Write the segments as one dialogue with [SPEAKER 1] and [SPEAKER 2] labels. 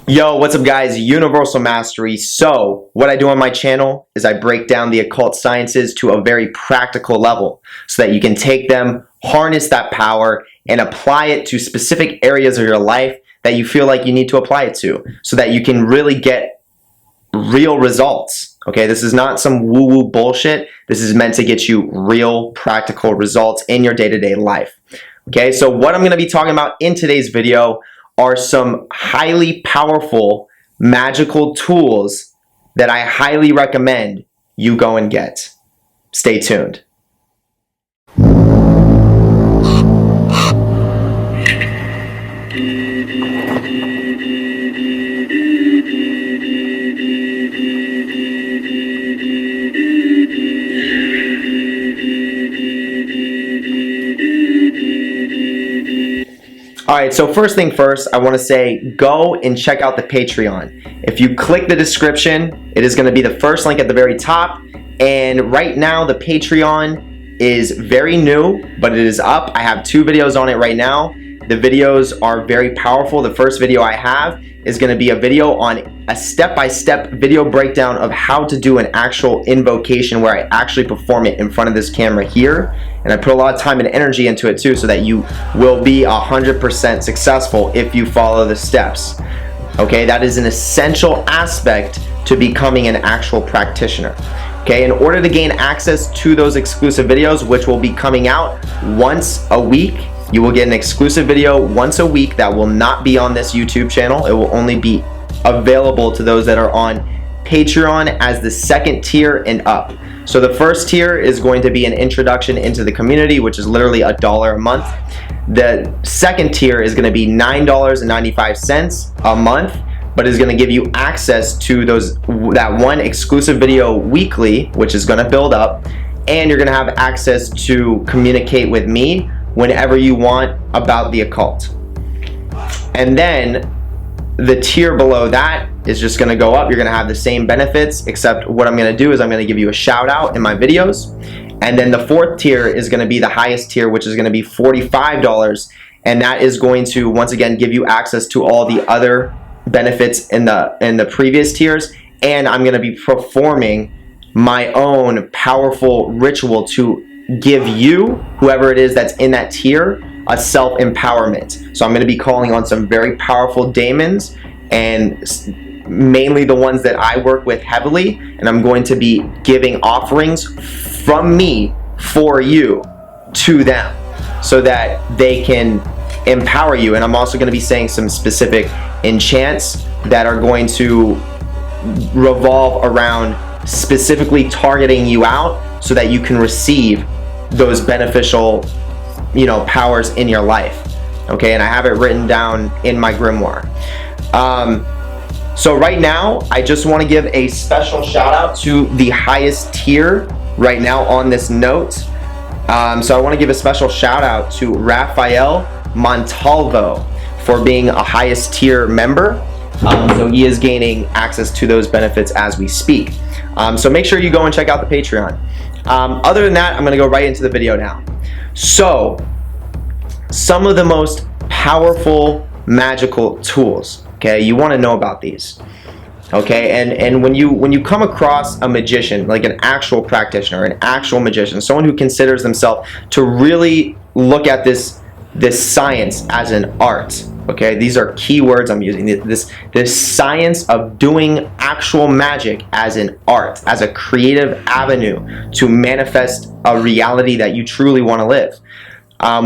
[SPEAKER 1] Yo, what's up guys? Universal Mastery. So, what I do on my channel is I break down the occult sciences to a very practical level so that you can take them, harness that power, and apply it to specific areas of your life that you feel like you need to apply it to so that you can really get real results. Okay, this is not some woo-woo bullshit. This is meant to get you real practical results in your day-to-day life. Okay, so what I'm going to be talking about in today's video are some highly powerful magical tools that I highly recommend you go and get. Stay tuned. Alright, so first thing first, I want to say go and check out the Patreon. If you click the description, it is going to be the first link at the very top. And right now, the Patreon is very new, but it is up. I have 2 videos on it right now. The videos are very powerful. The first video I have is going to be a video on a step-by-step video breakdown of how to do an actual invocation where I actually perform it in front of this camera here. And I put a lot of time and energy into it too so that you will be 100% successful if you follow the steps. Okay, that is an essential aspect to becoming an actual practitioner. Okay, in order to gain access to those exclusive videos, which will be coming out once a week, you will get an exclusive video once a week that will not be on this YouTube channel. It will only be available to those that are on Patreon as the second tier and up. So the first tier is going to be an introduction into the community, which is literally $1 a month. The second tier is going to be $9.95 a month, but is going to give you access to that one exclusive video weekly, which is going to build up, and you're going to have access to communicate with me whenever you want about the occult. And then the tier below that is just going to go up. You're going to have the same benefits, except what I'm going to do is I'm going to give you a shout out in my videos. And then the fourth tier is going to be the highest tier, which is going to be $45, and that is going to once again give you access to all the other benefits in the previous tiers. And I'm going to be performing my own powerful ritual to give you, whoever it is that's in that tier, a self-empowerment. So I'm going to be calling on some very powerful daemons, and mainly the ones that I work with heavily, and I'm going to be giving offerings from me for you to them so that they can empower you. And I'm also going to be saying some specific enchants that are going to revolve around specifically targeting you out so that you can receive those beneficial, powers in your life. Okay, and I have it written down in my grimoire. So right now, I just want to give a special shout out to the highest tier right now on this note. So I want to give a special shout out to Rafael Montalvo for being a highest tier member. So he is gaining access to those benefits as we speak. So make sure you go and check out the Patreon. Other than that, I'm going to go right into the video now. So, some of the most powerful magical tools. Okay, you want to know about these. Okay, and when you come across a magician, like an actual practitioner, an actual magician, someone who considers themselves to really look at this science as an art. Okay, these are key words I'm using. This science of doing actual magic as an art, as a creative avenue to manifest a reality that you truly want to live.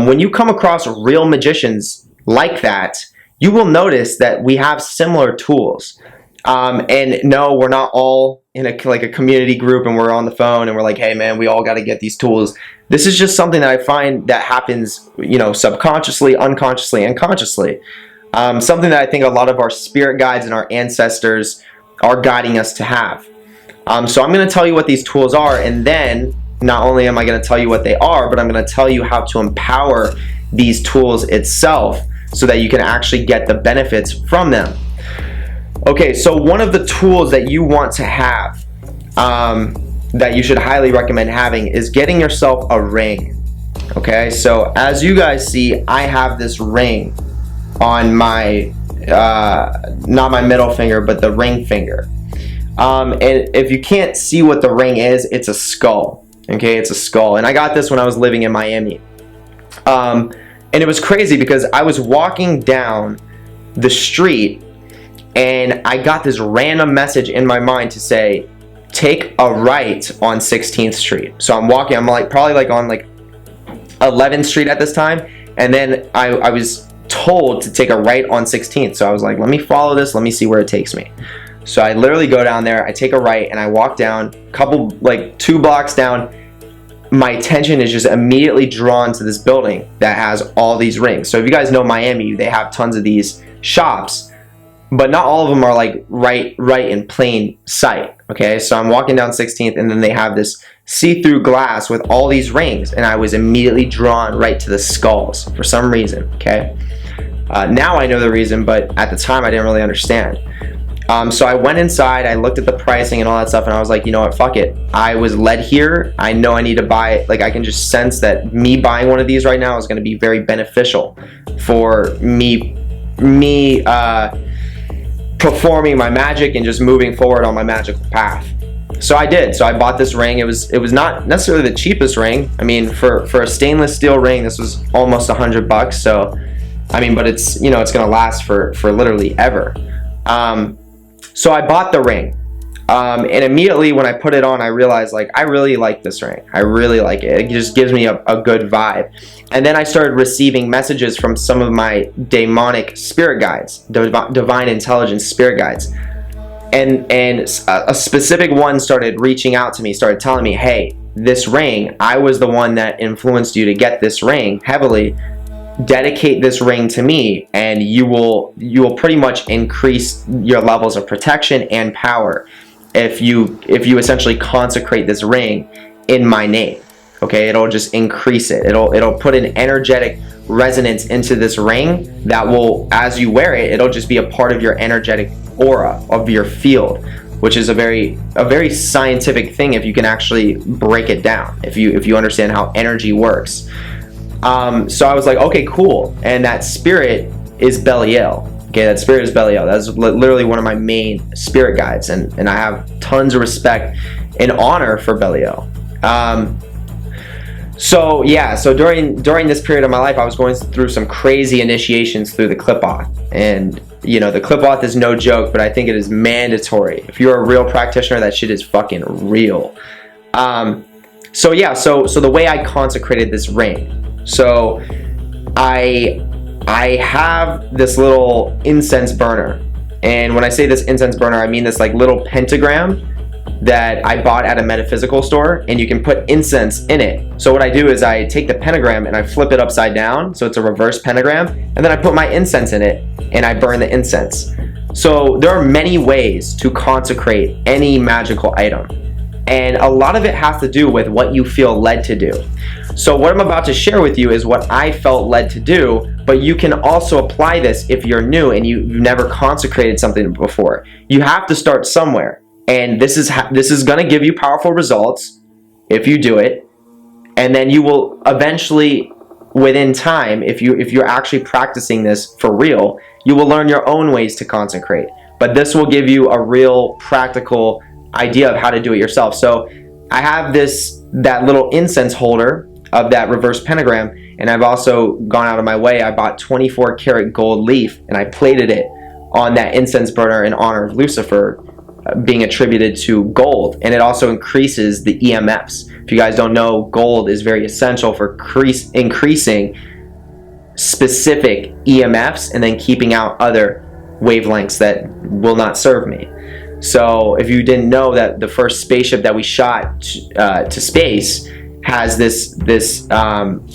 [SPEAKER 1] When you come across real magicians like that, you will notice that we have similar tools. And no, we're not all in a community group and we're on the phone and we're like, hey man, we all got to get these tools. This is just something that I find that happens, subconsciously, unconsciously, and consciously. Something that I think a lot of our spirit guides and our ancestors are guiding us to have. So I'm going to tell you what these tools are, and then not only am I going to tell you what they are, but I'm going to tell you how to empower these tools itself so that you can actually get the benefits from them. Okay, so one of the tools that you want to have that you should highly recommend having is getting yourself a ring. Okay, so as you guys see, I have this ring on my not my middle finger, but the ring finger. And if you can't see what the ring is, it's a skull. Okay, it's a skull. And I got this when I was living in Miami. And it was crazy because I was walking down the street and I got this random message in my mind to say, take a right on 16th Street. So I'm walking, I'm like probably like on like 11th Street at this time. And then I was told to take a right on 16th. So I was like, let me follow this, let me see where it takes me. So I literally go down there, I take a right, and I walk down, like 2 blocks down. My attention is just immediately drawn to this building that has all these rings. So if you guys know Miami, they have tons of these shops, but not all of them are like right in plain sight. Okay, so I'm walking down 16th, and then they have this see-through glass with all these rings, and I was immediately drawn right to the skulls for some reason. Okay, now I know the reason, but at the time I didn't really understand. So I went inside, I looked at the pricing and all that stuff, and I was like, you know what, fuck it. I was led here. I know I need to buy it. Like, I can just sense that me buying one of these right now is going to be very beneficial for me performing my magic and just moving forward on my magical path. So I did. So I bought this ring. It was not necessarily the cheapest ring. I mean, for a stainless steel ring, this was almost $100. So, I mean, but it's, you know, it's going to last for literally ever. So I bought the ring, and immediately when I put it on, I realized, like, I really like this ring. I really like it. It just gives me a good vibe. And then I started receiving messages from some of my demonic spirit guides, divine intelligence spirit guides. And a specific one started reaching out to me, started telling me, hey, this ring, I was the one that influenced you to get this ring heavily. Dedicate this ring to me, and you will pretty much increase your levels of protection and power if you essentially consecrate this ring in my name. Okay, it'll just increase it. It'll put an energetic resonance into this ring that will, as you wear it, it'll just be a part of your energetic aura of your field, which is a very scientific thing if you can actually break it down, if you understand how energy works. So I was like, okay, cool. And that spirit is Belial. Okay, that spirit is Belial. That's literally one of my main spirit guides, and I have tons of respect and honor for Belial. So yeah, so during this period of my life, I was going through some crazy initiations through the clip-off. And you know, the clip-off is no joke, but I think it is mandatory. If you're a real practitioner, that shit is fucking real. So yeah, so the way I consecrated this ring. So I have this little incense burner, and when I say this incense burner, I mean this like little pentagram that I bought at a metaphysical store, and you can put incense in it. So what I do is I take the pentagram and I flip it upside down, so it's a reverse pentagram, and then I put my incense in it and I burn the incense. So there are many ways to consecrate any magical item, and a lot of it has to do with what you feel led to do. So what I'm about to share with you is what I felt led to do, but you can also apply this if you're new and you've never consecrated something before. You have to start somewhere, and this is going to give you powerful results if you do it, and then you will eventually, within time, if you're actually practicing this for real, you will learn your own ways to consecrate. But this will give you a real practical idea of how to do it yourself. So I have that little incense holder of that reverse pentagram, and I've also gone out of my way. I bought 24 karat gold leaf, and I plated it on that incense burner in honor of Lucifer being attributed to gold, and it also increases the EMFs. If you guys don't know, gold is very essential for increasing specific EMFs and then keeping out other wavelengths that will not serve me. So if you didn't know, that the first spaceship that we shot to space has this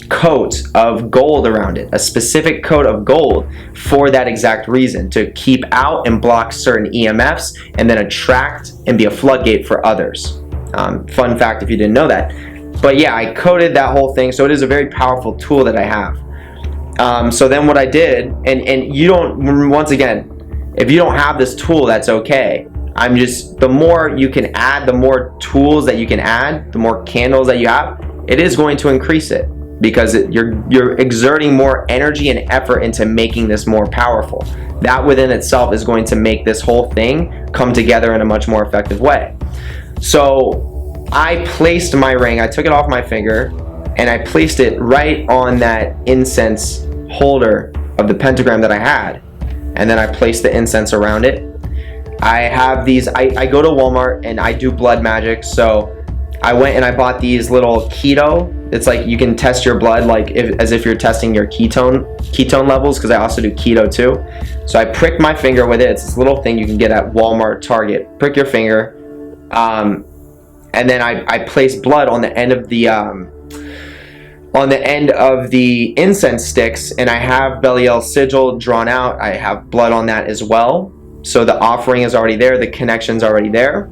[SPEAKER 1] coat of gold around it, a specific coat of gold for that exact reason, to keep out and block certain EMFs and then attract and be a floodgate for others. Fun fact if you didn't know that. But yeah, I coated that whole thing, so it is a very powerful tool that I have. So then what I did, and you don't, once again, if you don't have this tool, that's okay. The more you can add, the more tools that you can add, the more candles that you have, it is going to increase it. because you're exerting more energy and effort into making this more powerful. That within itself is going to make this whole thing come together in a much more effective way. So I placed my ring, I took it off my finger, and I placed it right on that incense holder of the pentagram that I had. And then I placed the incense around it. I have these, I go to Walmart and I do blood magic. So I went and I bought these little keto. It's like you can test your blood like as if you're testing your ketone levels, because I also do keto too. So I pricked my finger with it. It's this little thing you can get at Walmart, Target. Prick your finger. And then I placed blood on the end of the incense sticks, and I have Belial's sigil drawn out. I have blood on that as well. So the offering is already there, the connection's already there.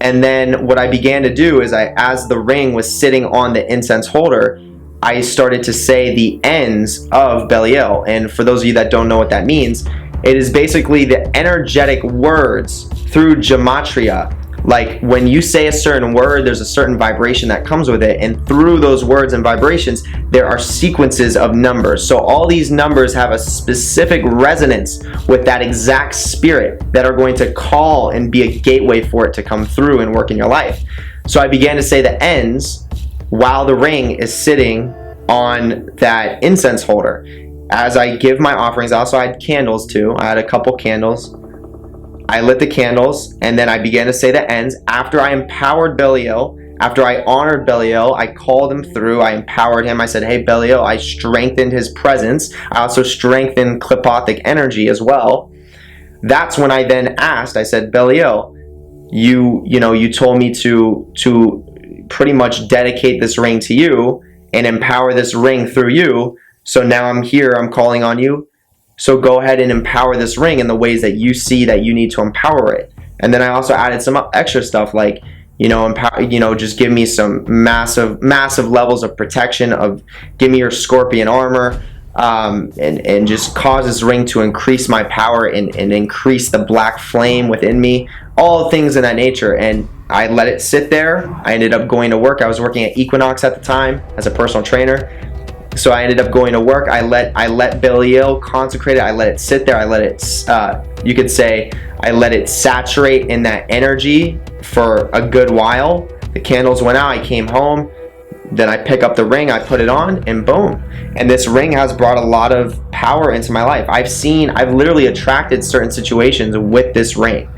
[SPEAKER 1] And then what I began to do is as the ring was sitting on the incense holder, I started to say the ends of Belial. And for those of you that don't know what that means, it is basically the energetic words through gematria. Like when you say a certain word, there's a certain vibration that comes with it, and through those words and vibrations there are sequences of numbers. So all these numbers have a specific resonance with that exact spirit that are going to call and be a gateway for it to come through and work in your life. So I began to say the ends while the ring is sitting on that incense holder. As I give my offerings, I also had candles too. I had a couple candles. I lit the candles, and then I began to say the ends. After I empowered Belial, after I honored Belial, I called him through, I empowered him. I said, hey Belial, I strengthened his presence. I also strengthened Klipothic energy as well. That's when I then asked, I said, Belial, you told me to pretty much dedicate this ring to you and empower this ring through you. So now I'm here, I'm calling on you. So go ahead and empower this ring in the ways that you see that you need to empower it. And then I also added some extra stuff like, just give me some massive levels of protection, give me your scorpion armor, and just cause this ring to increase my power and increase the black flame within me, all things in that nature. And I let it sit there. I ended up going to work. I was working at Equinox at the time as a personal trainer. So I ended up going to work. I let Belial consecrate it. I let it sit there. I let it, you could say, I let it saturate in that energy for a good while. The candles went out. I came home. Then I pick up the ring. I put it on, and boom. And this ring has brought a lot of power into my life. I've literally attracted certain situations with this ring.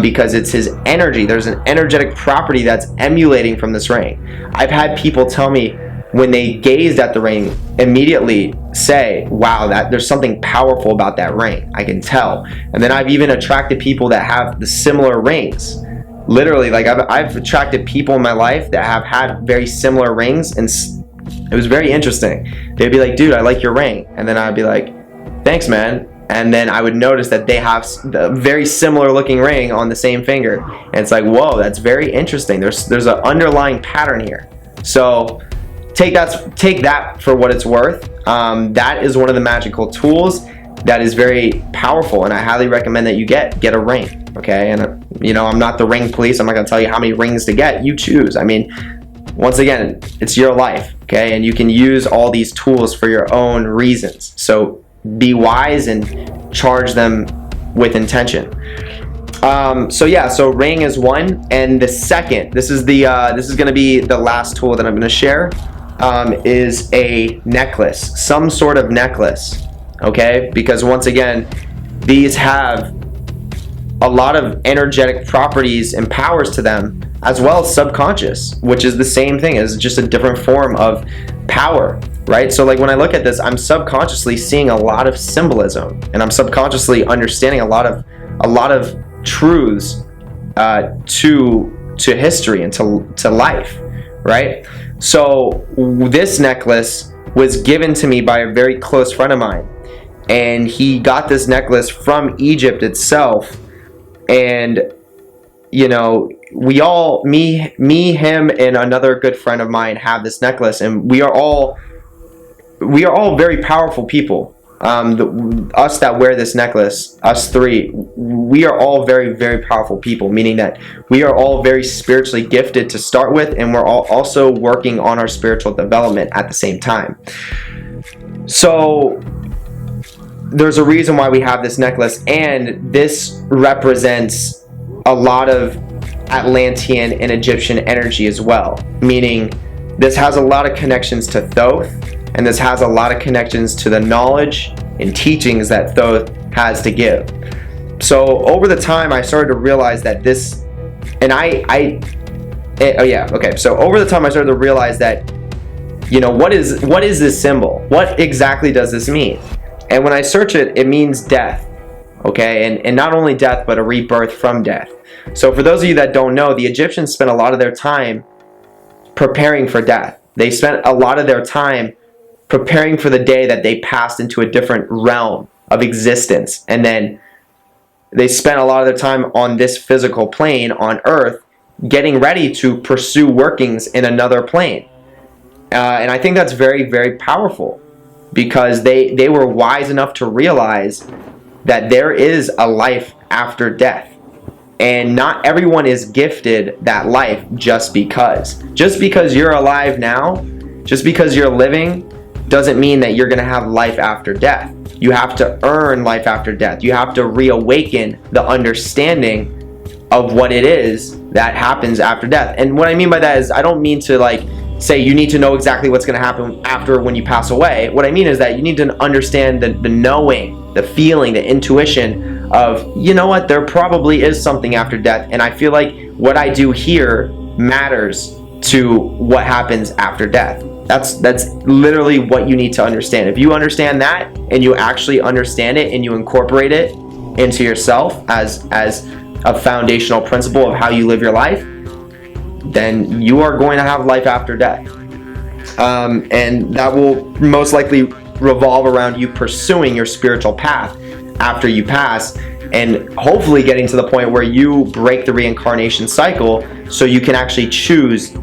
[SPEAKER 1] Because it's his energy. There's an energetic property that's emulating from this ring. I've had people tell me, when they gazed at the ring, immediately say, wow, there's something powerful about that ring. I can tell. And then I've even attracted people that have the similar rings. Literally, like I've attracted people in my life that have had very similar rings, and it was very interesting. They'd be like, dude, I like your ring. And then I'd be like, thanks, man. And then I would notice that they have a very similar looking ring on the same finger. And it's like, whoa, that's very interesting. There's an underlying pattern here. So take that for what it's worth. That is one of the magical tools that is very powerful, and I highly recommend that you get a ring. Okay, and I'm not the ring police. I'm not going to tell you how many rings to get. You choose. I mean, once again, it's your life. Okay, and you can use all these tools for your own reasons. So be wise and charge them with intention. So ring is one, and the second, this is going to be the last tool that I'm going to share. Is a necklace, some sort of necklace, okay? Because once again, these have a lot of energetic properties and powers to them, as well as subconscious, which is the same thing, as just a different form of power, right? So like when I look at this, I'm subconsciously seeing a lot of symbolism, and I'm subconsciously understanding a lot of truths to history and to life, right? So this necklace was given to me by a very close friend of mine, and he got this necklace from Egypt itself. And we all, me, him, and another good friend of mine have this necklace, and we are all very powerful people. us that wear this necklace, us three, we are all very, very powerful people, meaning that we are all very spiritually gifted to start with, and we're all also working on our spiritual development at the same time. So there's a reason why we have this necklace, and this represents a lot of Atlantean and Egyptian energy as well, meaning this has a lot of connections to Thoth, and this has a lot of connections to the knowledge and teachings that Thoth has to give. So over the time, I started to realize that this, and so over the time I started to realize that, you know, what is this symbol? What exactly does this mean? And when I search it, it means death, okay? And not only death, but a rebirth from death. So for those of you that don't know, the Egyptians spent a lot of their time preparing for death. They spent a lot of their time preparing for the day that they passed into a different realm of existence. And then they spent a lot of their time on this physical plane on Earth, getting ready to pursue workings in another plane. And I think that's very, very powerful, because they were wise enough to realize that there is a life after death. And not everyone is gifted that life just because. Just because you're alive now, just because you're living, doesn't mean that you're going to have life after death. You have to earn life after death. You have to reawaken the understanding of what it is that happens after death. And what I mean by that is, I don't mean to like say you need to know exactly what's going to happen after when you pass away. What I mean is that you need to understand the knowing, the feeling, the intuition of, you know what, there probably is something after death. And I feel like what I do here matters to what happens after death. That's literally what you need to understand. If you understand that, and you actually understand it, and you incorporate it into yourself as a foundational principle of how you live your life, then you are going to have life after death. And that will most likely revolve around you pursuing your spiritual path after you pass, and hopefully getting to the point where you break the reincarnation cycle, so you can actually choose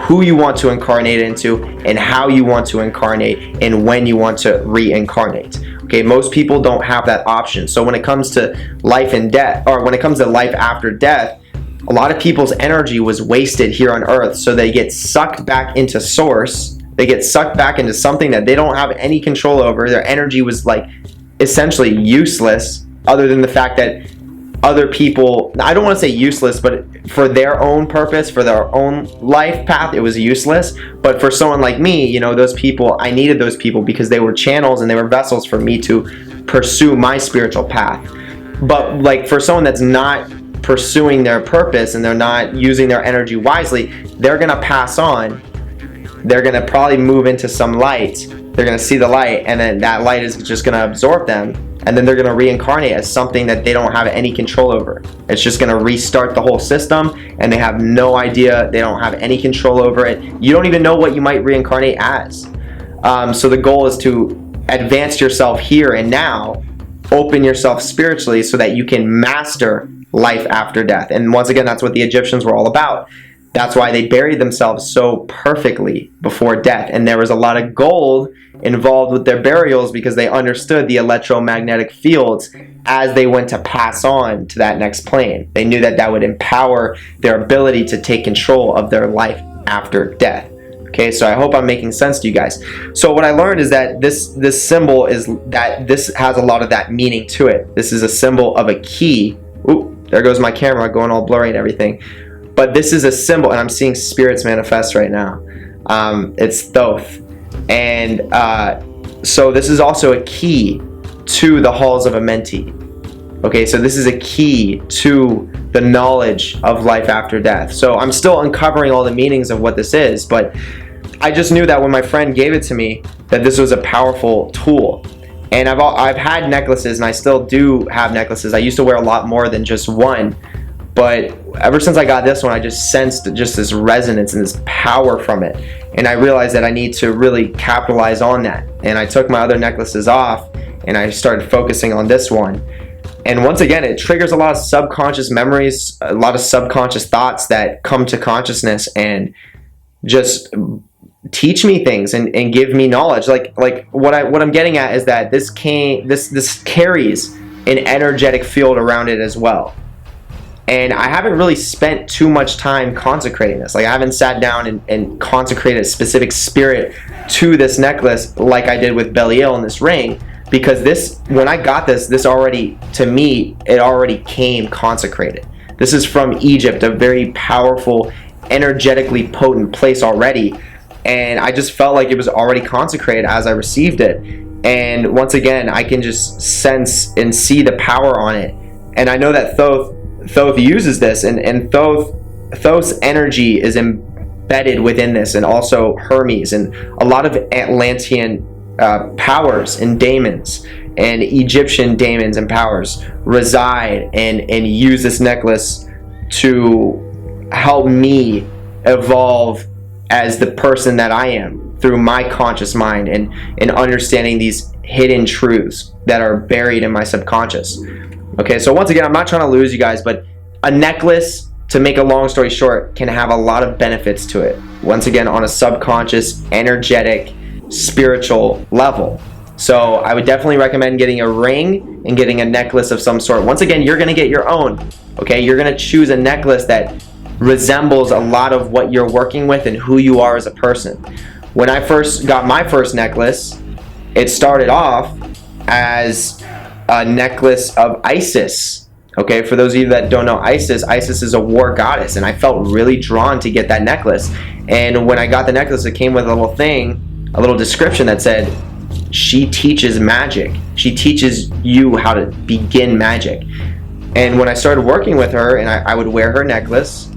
[SPEAKER 1] who you want to incarnate into, and how you want to incarnate, and when you want to reincarnate. Okay, most people don't have that option. So when it comes to life and death, or when it comes to life after death, a lot of people's energy was wasted here on Earth, so they get sucked back into source. They get sucked back into something that they don't have any control over. Their energy was like essentially useless, other than the fact that other people, I don't want to say useless, but for their own purpose, for their own life path, it was useless. But for someone like me, you know, those people, I needed those people because they were channels and they were vessels for me to pursue my spiritual path. But like for someone that's not pursuing their purpose and they're not using their energy wisely, they're going to pass on. They're going to probably move into some light. They're going to see the light, and then that light is just going to absorb them, and then they're going to reincarnate as something that they don't have any control over. It's just going to restart the whole system, and they have no idea. They don't have any control over it. You don't even know what you might reincarnate as. So the goal is to advance yourself here and now, open yourself spiritually so that you can master life after death. And once again, that's what the Egyptians were all about. That's why they buried themselves so perfectly before death. And there was a lot of gold involved with their burials, because they understood the electromagnetic fields as they went to pass on to that next plane. They knew that that would empower their ability to take control of their life after death. Okay, so I hope I'm making sense to you guys. So what I learned is that this symbol is that this has a lot of that meaning to it. This is a symbol of a key. Ooh, there goes my camera going all blurry and everything. But this is a symbol, and I'm seeing spirits manifest right now. It's Thoth. And so this is also a key to the halls of Amenti. Okay, so this is a key to the knowledge of life after death. So I'm still uncovering all the meanings of what this is, but I just knew that when my friend gave it to me, that this was a powerful tool. And I've had necklaces, and I still do have necklaces. I used to wear a lot more than just one. But ever since I got this one, I just sensed just this resonance and this power from it. And I realized that I need to really capitalize on that. And I took my other necklaces off, and I started focusing on this one. And once again, it triggers a lot of subconscious memories, a lot of subconscious thoughts that come to consciousness and just teach me things and give me knowledge. Like what I'm getting at is that this carries an energetic field around it as well. And I haven't really spent too much time consecrating this. Like, I haven't sat down and consecrated a specific spirit to this necklace like I did with Belial and this ring, because this, when I got this already, to me, it already came consecrated. This is from Egypt, a very powerful, energetically potent place already. And I just felt like it was already consecrated as I received it. And once again, I can just sense and see the power on it. And I know that Thoth uses this, and Thoth's energy is embedded within this, and also Hermes, and a lot of Atlantean powers and daemons and Egyptian daemons and powers reside and use this necklace to help me evolve as the person that I am through my conscious mind, and understanding these hidden truths that are buried in my subconscious. Okay, so once again, I'm not trying to lose you guys, but a necklace, to make a long story short, can have a lot of benefits to it. Once again, on a subconscious, energetic, spiritual level. So I would definitely recommend getting a ring and getting a necklace of some sort. Once again, you're going to get your own. Okay, you're going to choose a necklace that resembles a lot of what you're working with and who you are as a person. When I first got my first necklace, it started off as a necklace of Isis. Okay, for those of you that don't know Isis is a war goddess, and I felt really drawn to get that necklace. And when I got the necklace, it came with a little thing, a little description that said, she teaches magic. She teaches you how to begin magic. And when I started working with her, and I would wear her necklace,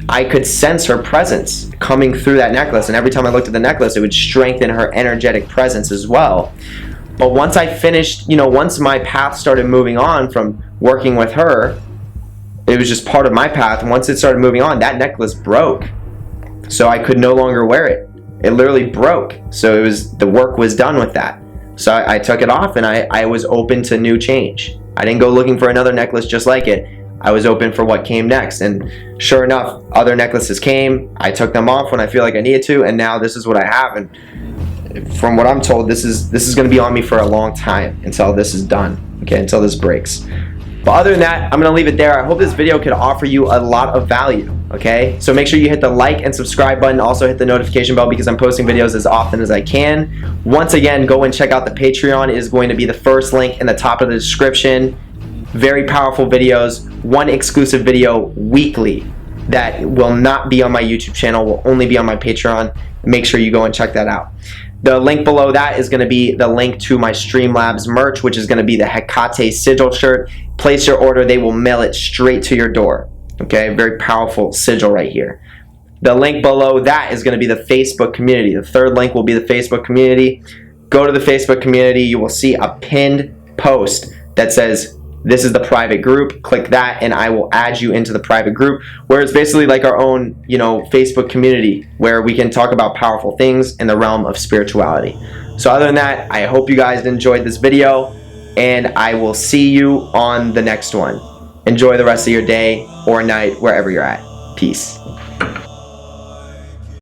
[SPEAKER 1] I could sense her presence coming through that necklace. And every time I looked at the necklace, it would strengthen her energetic presence as well. But once I finished, once my path started moving on from working with her, it was just part of my path. And once it started moving on, that necklace broke. So I could no longer wear it. It literally broke. So the work was done with that. So I took it off, and I was open to new change. I didn't go looking for another necklace just like it. I was open for what came next. And sure enough, other necklaces came. I took them off when I feel like I needed to, and now this is what I have. And from what I'm told, this is going to be on me for a long time until this is done, okay, until this breaks. But other than that, I'm going to leave it there. I hope this video could offer you a lot of value, okay? So make sure you hit the like and subscribe button. Also hit the notification bell, because I'm posting videos as often as I can. Once again, go and check out the Patreon. It is going to be the first link in the top of the description. Very powerful videos, one exclusive video weekly that will not be on my YouTube channel, will only be on my Patreon. Make sure you go and check that out. The link below that is going to be the link to my Streamlabs merch, which is going to be the Hecate sigil shirt. Place your order. They will mail it straight to your door. Okay, very powerful sigil right here. The link below that is going to be the Facebook community. The third link will be the Facebook community. Go to the Facebook community. You will see a pinned post that says, this is the private group. Click that, and I will add you into the private group, where it's basically like our own, Facebook community, where we can talk about powerful things in the realm of spirituality. So other than that, I hope you guys enjoyed this video, and I will see you on the next one. Enjoy the rest of your day or night, wherever you're at. Peace.